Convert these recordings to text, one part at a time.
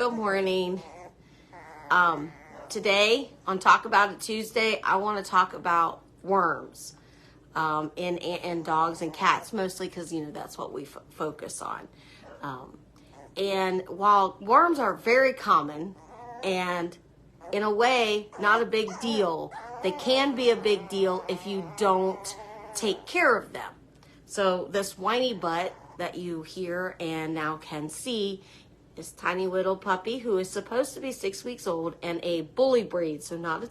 Good morning. Today on Talk About It Tuesday, I want to talk about worms in dogs and cats, mostly because, that's what we focus on. And while worms are very common and in a way not a big deal, they can be a big deal if you don't take care of them. So this whiny butt that you hear and now can see is tiny little puppy who is supposed to be 6 weeks old and a bully breed, so not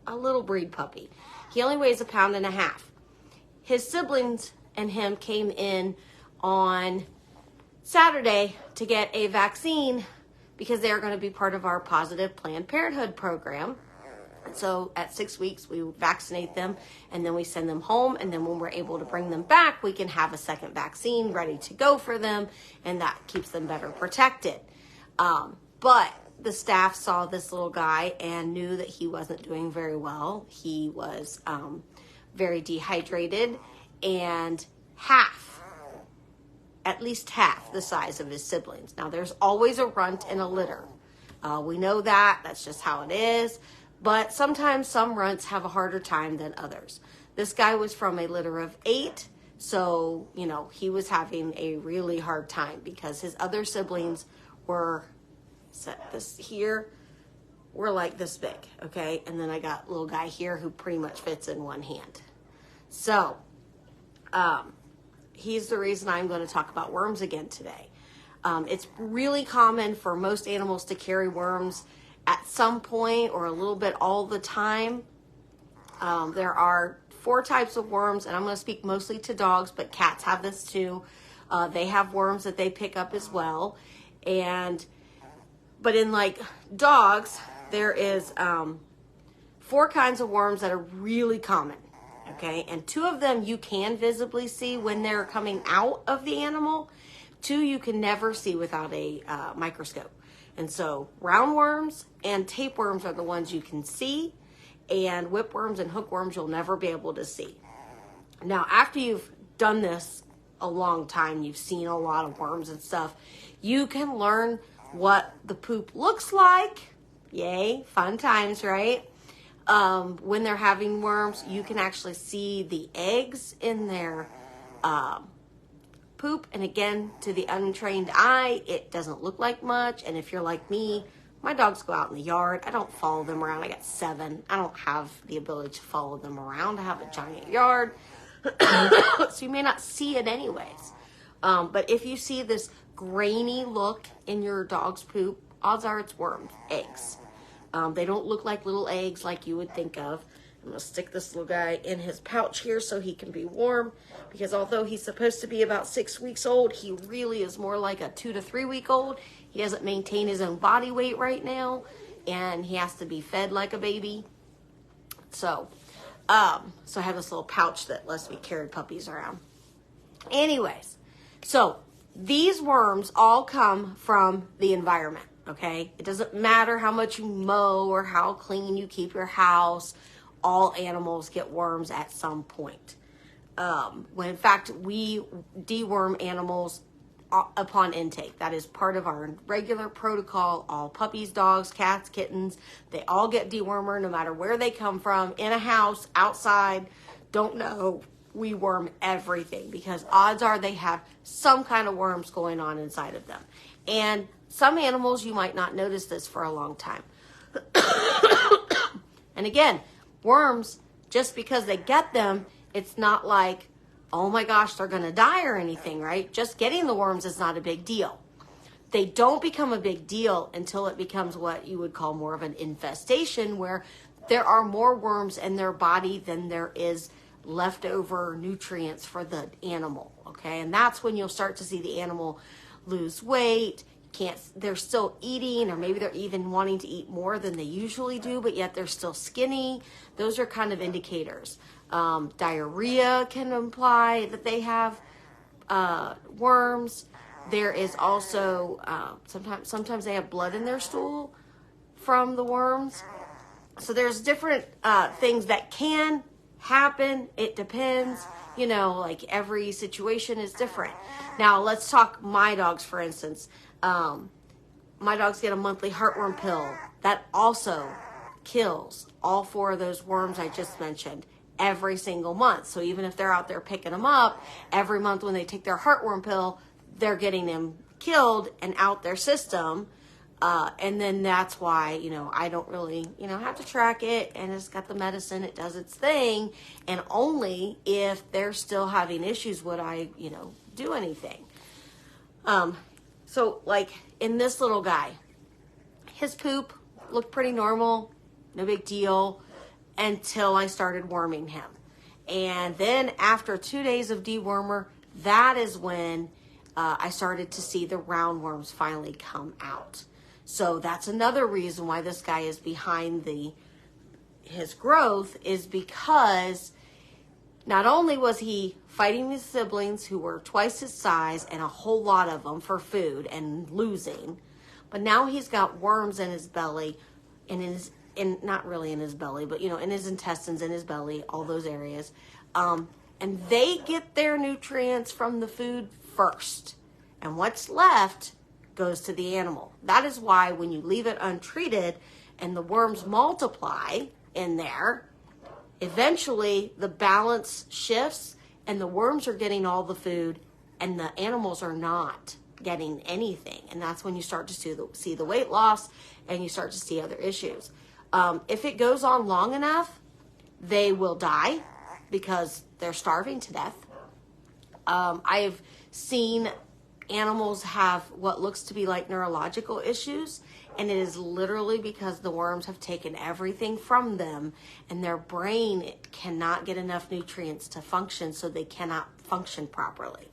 a little breed puppy. He only weighs 1.5 pounds. His siblings and him came in on Saturday to get a vaccine because they are going to be part of our Positive Planned Parenthood program. So at 6 weeks, we vaccinate them and then we send them home. And then when we're able to bring them back, we can have a second vaccine ready to go for them. And that keeps them better protected. But the staff saw this little guy and knew that he wasn't doing very well. He was very dehydrated and at least half the size of his siblings. Now, there's always a runt in a litter. We know that. That's just how it is. But sometimes some runts have a harder time than others. This guy was from a litter of 8, so, he was having a really hard time because his other siblings were, were like this big, okay? And then I got a little guy here who pretty much fits in one hand. So, he's the reason I'm going to talk about worms again today. It's really common for most animals to carry worms at some point or a little bit all the time. There are 4 types of worms, and I'm going to speak mostly to dogs, but cats have this too. They have worms that they pick up as well. But in dogs, there is 4 kinds of worms that are really common. Okay, and 2 of them you can visibly see when they're coming out of the animal. 2 you can never see without a microscope. And so roundworms and tapeworms are the ones you can see, and whipworms and hookworms you'll never be able to see. Now, after you've done this a long time, you've seen a lot of worms and stuff, you can learn what the poop looks like. Yay, fun times, right? When they're having worms, you can actually see the eggs in their poop, and again, to the untrained eye, it doesn't look like much. And if you're like me, my dogs go out in the yard. I don't follow them around. I got 7. I don't have the ability to follow them around. I have a giant yard, so you may not see it anyways. But if you see this grainy look in your dog's poop, odds are it's worms, eggs. They don't look like little eggs like you would think of. I'm going to stick this little guy in his pouch here so he can be warm, because although he's supposed to be about 6 weeks old, he really is more like a 2 to 3 week old. He doesn't maintain his own body weight right now, and he has to be fed like a baby. So I have this little pouch that lets me carry puppies around. Anyways, so these worms all come from the environment, okay? It doesn't matter how much you mow or how clean you keep your house. All animals get worms at some point. When in fact, we deworm animals upon intake. That is part of our regular protocol. All puppies, dogs, cats, kittens, they all get dewormer no matter where they come from, in a house, outside, don't know. We worm everything because odds are they have some kind of worms going on inside of them. And some animals, you might not notice this for a long time. And again, worms, just because they get them, it's not like, oh my gosh, they're going to die or anything, right? Just getting the worms is not a big deal. They don't become a big deal until it becomes what you would call more of an infestation, where there are more worms in their body than there is leftover nutrients for the animal, okay? And that's when you'll start to see the animal lose weight. They're still eating, or maybe they're even wanting to eat more than they usually do, but yet they're still skinny. Those are kind of indicators. Diarrhea can imply that they have worms. There is also sometimes they have blood in their stool from the worms. So there's different things that can happen. It depends. Like every situation is different. Now let's talk my dogs, for instance. my dogs get a monthly heartworm pill that also kills all 4 of those worms I just mentioned every single month. So even if they're out there picking them up, every month when they take their heartworm pill, they're getting them killed and out their system. And then that's why, I don't really, have to track it, and it's got the medicine, it does its thing. And only if they're still having issues would I, do anything. So like in this little guy, his poop looked pretty normal, no big deal, until I started worming him. And then after 2 days of dewormer, that is when I started to see the roundworms finally come out. So that's another reason why this guy is behind his growth, is because not only was he fighting his siblings who were twice his size and a whole lot of them for food and losing, but now he's got worms in his belly, and not really in his belly, but in his intestines, in his belly, all those areas. And they get their nutrients from the food first. And what's left goes to the animal. That is why when you leave it untreated and the worms multiply in there, eventually the balance shifts and the worms are getting all the food and the animals are not getting anything. And that's when you start to see the weight loss and you start to see other issues. If it goes on long enough, they will die because they're starving to death. I've seen animals have what looks to be like neurological issues, and it is literally because the worms have taken everything from them and their brain cannot get enough nutrients to function, so they cannot function properly.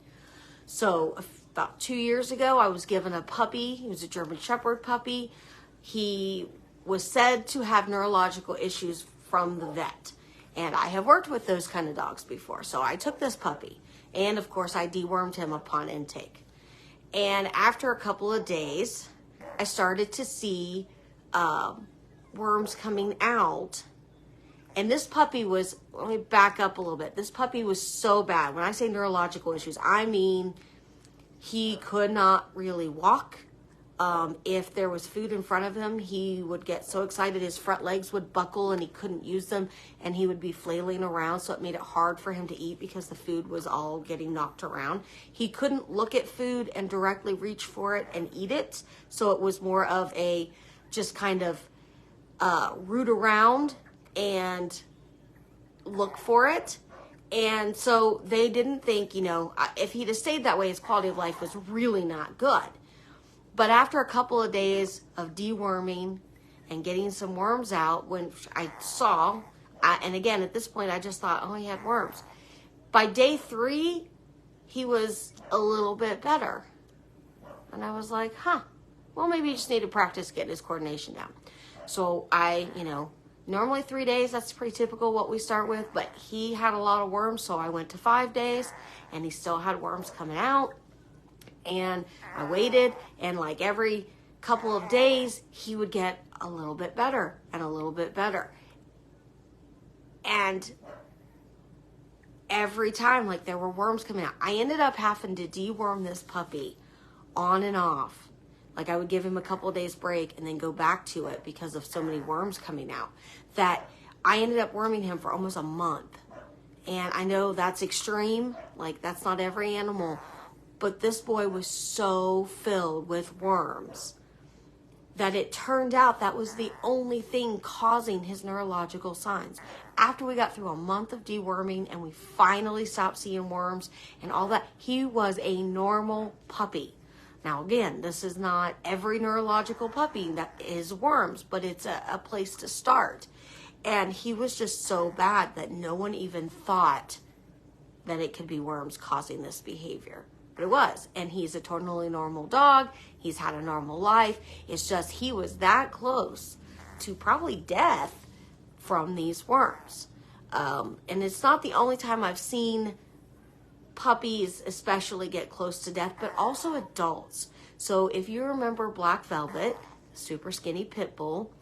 So about 2 years ago, I was given a puppy. He was a German Shepherd puppy. He was said to have neurological issues from the vet, and I have worked with those kind of dogs before. So I took this puppy, and of course I dewormed him upon intake. And after a couple of days, I started to see worms coming out. And this puppy was, let me back up a little bit. This puppy was so bad. When I say neurological issues, I mean he could not really walk. If there was food in front of him, he would get so excited his front legs would buckle and he couldn't use them, and he would be flailing around, so it made it hard for him to eat because the food was all getting knocked around. He couldn't look at food and directly reach for it and eat it, so it was more of a just kind of root around and look for it. And so they didn't think, if he'd have stayed that way, his quality of life was really not good. But after a couple of days of deworming and getting some worms out, when I saw, and again, at this point, I just thought, oh, he had worms. By day 3, he was a little bit better. And I was like, well, maybe he just need to practice getting his coordination down. So I, normally 3 days, that's pretty typical what we start with, but he had a lot of worms, so I went to 5 days, and he still had worms coming out. And I waited, and like every couple of days, he would get a little bit better and a little bit better. And every time, like, there were worms coming out. I ended up having to deworm this puppy on and off. Like, I would give him a couple of days break and then go back to it because of so many worms coming out, that I ended up worming him for almost a month. And I know that's extreme. Like, that's not every animal. But this boy was so filled with worms that it turned out that was the only thing causing his neurological signs. After we got through a month of deworming and we finally stopped seeing worms and all that, he was a normal puppy. Now, again, this is not every neurological puppy that is worms, but it's a place to start. And he was just so bad that no one even thought that it could be worms causing this behavior. But it was, and he's a totally normal dog. He's had a normal life. It's just he was that close to probably death from these worms. And it's not the only time I've seen puppies especially get close to death, but also adults. So if you remember Black Velvet, super skinny pit bull,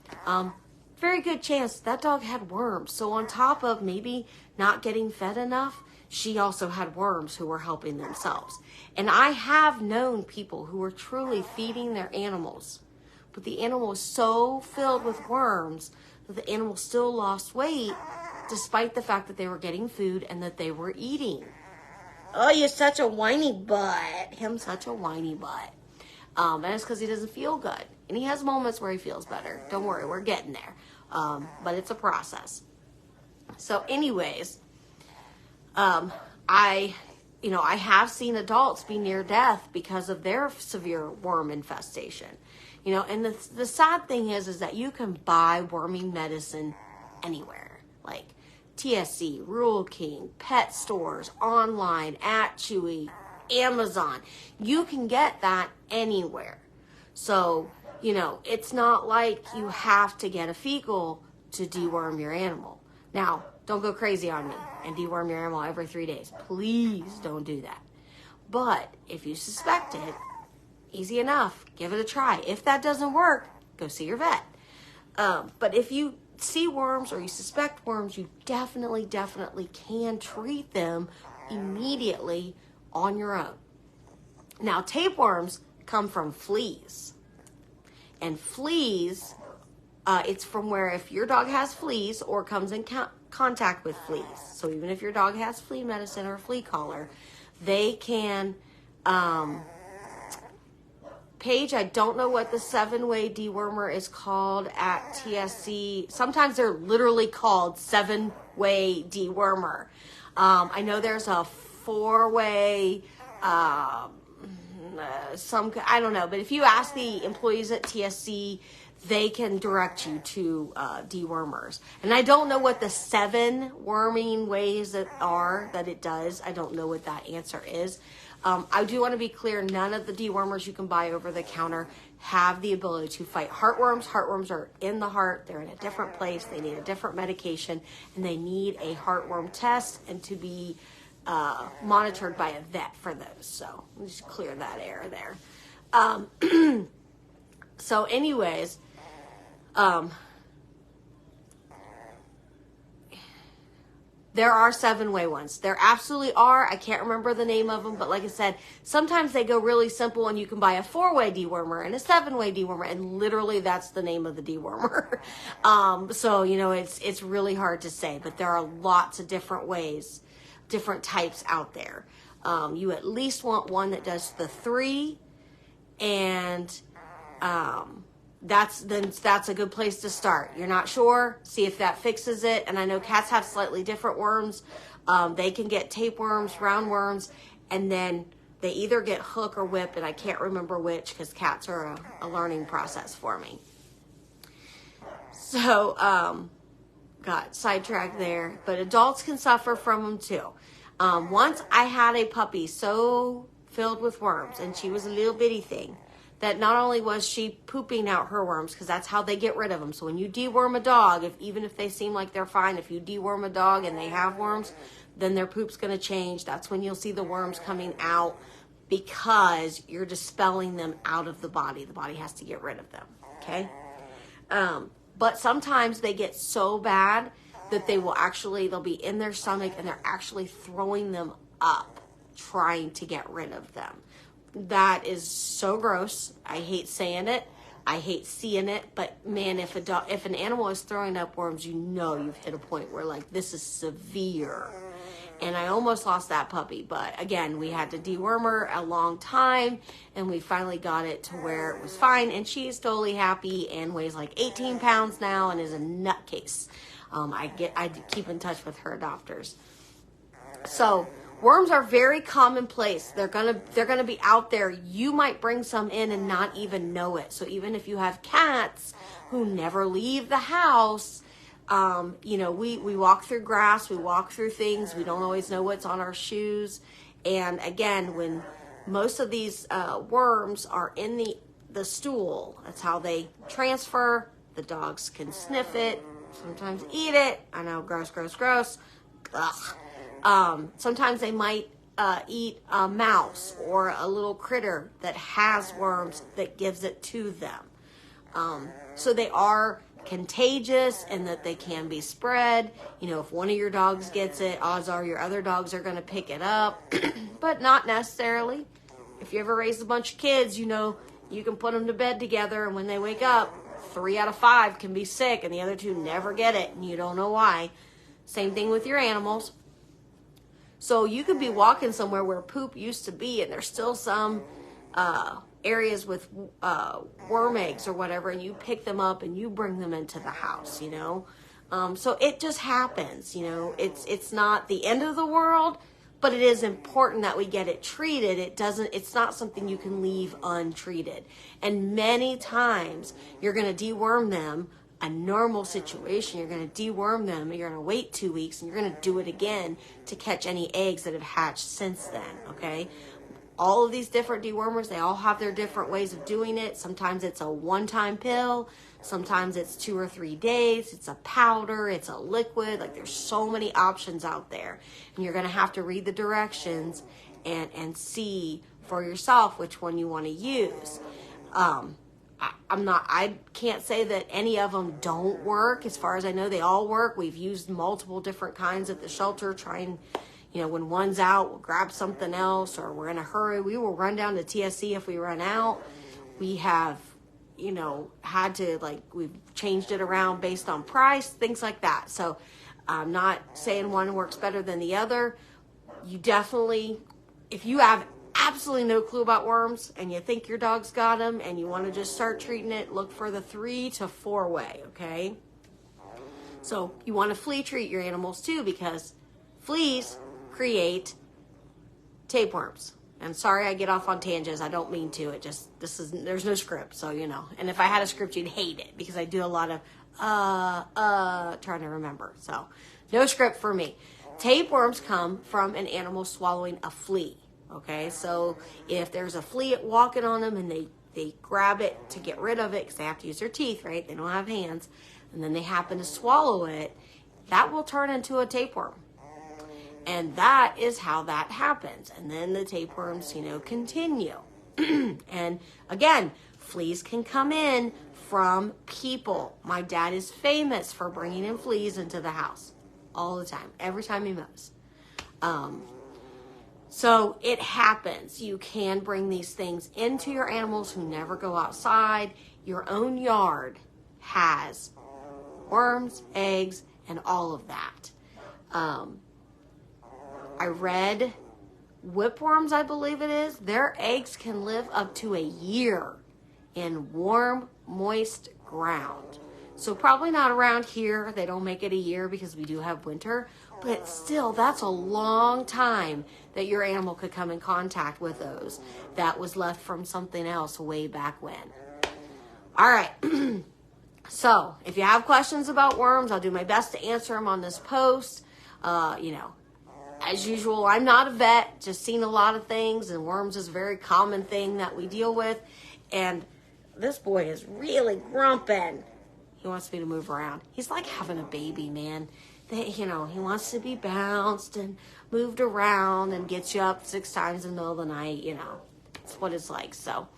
very good chance that dog had worms. So on top of maybe not getting fed enough, she also had worms who were helping themselves. And I have known people who were truly feeding their animals but the animal was so filled with worms that the animal still lost weight despite the fact that they were getting food and that they were eating. Oh, you're such a whiny butt. Him such a whiny butt. And it's because he doesn't feel good. And he has moments where he feels better. Don't worry, we're getting there. But it's a process. So anyways, I have seen adults be near death because of their severe worm infestation. And the sad thing is that you can buy worming medicine anywhere. Like TSC, Rural King, pet stores, online, at Chewy, Amazon. You can get that anywhere. So, it's not like you have to get a fecal to deworm your animal. Now, don't go crazy on me and deworm your animal every 3 days. Please don't do that. But if you suspect it, easy enough. Give it a try. If that doesn't work, go see your vet. But if you see worms or you suspect worms, you definitely can treat them immediately on your own. Now, tapeworms come from fleas. And fleas, it's from where if your dog has fleas or comes in contact with fleas. So even if your dog has flea medicine or a flea collar, they can... Paige, I don't know what the 7-way dewormer is called at TSC. Sometimes they're literally called 7-way dewormer. I know there's a 4-way, I don't know. But if you ask the employees at TSC, they can direct you to dewormers. And I don't know what the 7 worming ways that it does. I don't know what that answer is. I do want to be clear, none of the dewormers you can buy over the counter have the ability to fight heartworms. Heartworms are in the heart. They're in a different place. They need a different medication, and they need a heartworm test and to be monitored by a vet for those. So let me just clear that air there. So anyways, there are 7-way ones. There absolutely are. I can't remember the name of them, but like I said, sometimes they go really simple and you can buy a 4-way dewormer and a 7-way dewormer, and literally that's the name of the dewormer. So, it's really hard to say, but there are lots of different ways, different types out there. You at least want one that does the 3, and that's a good place to start. You're not sure, see if that fixes it. And I know cats have slightly different worms. They can get tapeworms, roundworms, and then they either get hook or whip, and I can't remember which because cats are a learning process for me. So, got sidetracked there. But adults can suffer from them too. Once I had a puppy so filled with worms, and she was a little bitty thing, that not only was she pooping out her worms, because that's how they get rid of them. So when you deworm a dog, even if they seem like they're fine, if you deworm a dog and they have worms, then their poop's going to change. That's when you'll see the worms coming out, because you're dispelling them out of the body. The body has to get rid of them, okay? But sometimes they get so bad that they'll be in their stomach and they're actually throwing them up, trying to get rid of them. That is so gross. I hate saying it. I hate seeing it. But man, if an animal is throwing up worms, you've hit a point where like, this is severe. And I almost lost that puppy. But again, we had to deworm her a long time, and we finally got it to where it was fine. And she is totally happy and weighs like 18 pounds now and is a nutcase. I keep in touch with her adopters. So worms are very commonplace. They're gonna be out there. You might bring some in and not even know it. So even if you have cats who never leave the house, we walk through grass, we walk through things. We don't always know what's on our shoes. And again, when most of these worms are in the stool, that's how they transfer. The dogs can sniff it, sometimes eat it. I know, gross. Ugh. Sometimes they might eat a mouse or a little critter that has worms that gives it to them. So they are contagious, and that they can be spread. If one of your dogs gets it, odds are your other dogs are going to pick it up, but not necessarily. If you ever raise a bunch of kids, you you can put them to bed together, and when they wake up, 3 out of 5 can be sick, and the other 2 never get it, and you don't know why. Same thing with your animals. So you could be walking somewhere where poop used to be, and there's still some areas with worm eggs or whatever, and you pick them up and you bring them into the house, you know. So it just happens, you know. It's not the end of the world, but it is important that we get it treated. It's not something you can leave untreated. And many times you're going to deworm them. A normal situation, you're going to deworm them, and you're going to wait 2 weeks, and you're going to do it again to catch any eggs that have hatched since then, okay? All of these different dewormers, they all have their different ways of doing it. Sometimes it's a one-time pill. Sometimes it's 2 or 3 days. It's a powder. It's a liquid. Like, there's so many options out there. And you're going to have to read the directions and see for yourself which one you want to use. I can't say that any of them don't work. As far as I know, they all work. We've used multiple different kinds at the shelter, trying, you know, when one's out, we'll grab something else, or we're in a hurry. We will run down to TSC if we run out. We have, you know, had to, like, we've changed it around based on price, things like that. So I'm not saying one works better than the other. You definitely, if you have absolutely no clue about worms and you think your dog's got them and you want to just start treating it, look for the 3 to 4 way, okay? So you want to flea treat your animals too, because fleas create tapeworms. And sorry I get off on tangents. I don't mean to. There's no script, so you know. And if I had a script, you'd hate it, because I do a lot of trying to remember. So no script for me. Tapeworms come from an animal swallowing a flea. Okay, so if there's a flea walking on them and they grab it to get rid of it, because they have to use their teeth, right? They don't have hands. And then they happen to swallow it, that will turn into a tapeworm. And that is how that happens. And then the tapeworms, you know, continue. And again, fleas can come in from people. My dad is famous for bringing in fleas into the house all the time, every time he mows. So it happens. You can bring these things into your animals who never go outside. Your own yard has worms, eggs, and all of that. I read whipworms, I believe it is. Their eggs can live up to a year in warm, moist ground. So probably not around here. They don't make it a year because we do have winter. But still, that's a long time that your animal could come in contact with those that was left from something else way back when. All right. So if you have questions about worms, I'll do my best to answer them on this post. You know, as usual, I'm not a vet, just seen a lot of things, and worms is a very common thing that we deal with. And this boy is really grumping. He wants me to move around. He's like having a baby, man. You know, he wants to be bounced and moved around and gets you up 6 times in the middle of the night. You know, it's what it's like. So,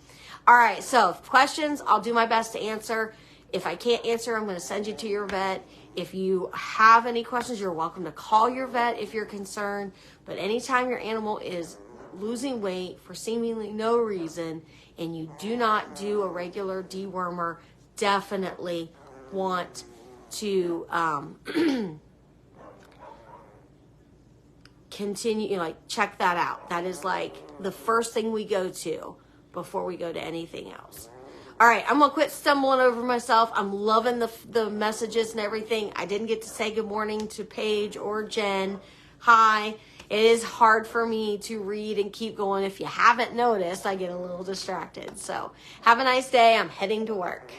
all right. So, questions, I'll do my best to answer. If I can't answer, I'm going to send you to your vet. If you have any questions, you're welcome to call your vet if you're concerned. But anytime your animal is losing weight for seemingly no reason and you do not do a regular dewormer, definitely want to continue, you know, like, check that out. That is like the first thing we go to before we go to anything else. All right, I'm going to quit stumbling over myself. I'm loving the messages and everything. I didn't get to say good morning to Paige or Jen. Hi. It is hard for me to read and keep going. If you haven't noticed, I get a little distracted. So have a nice day. I'm heading to work.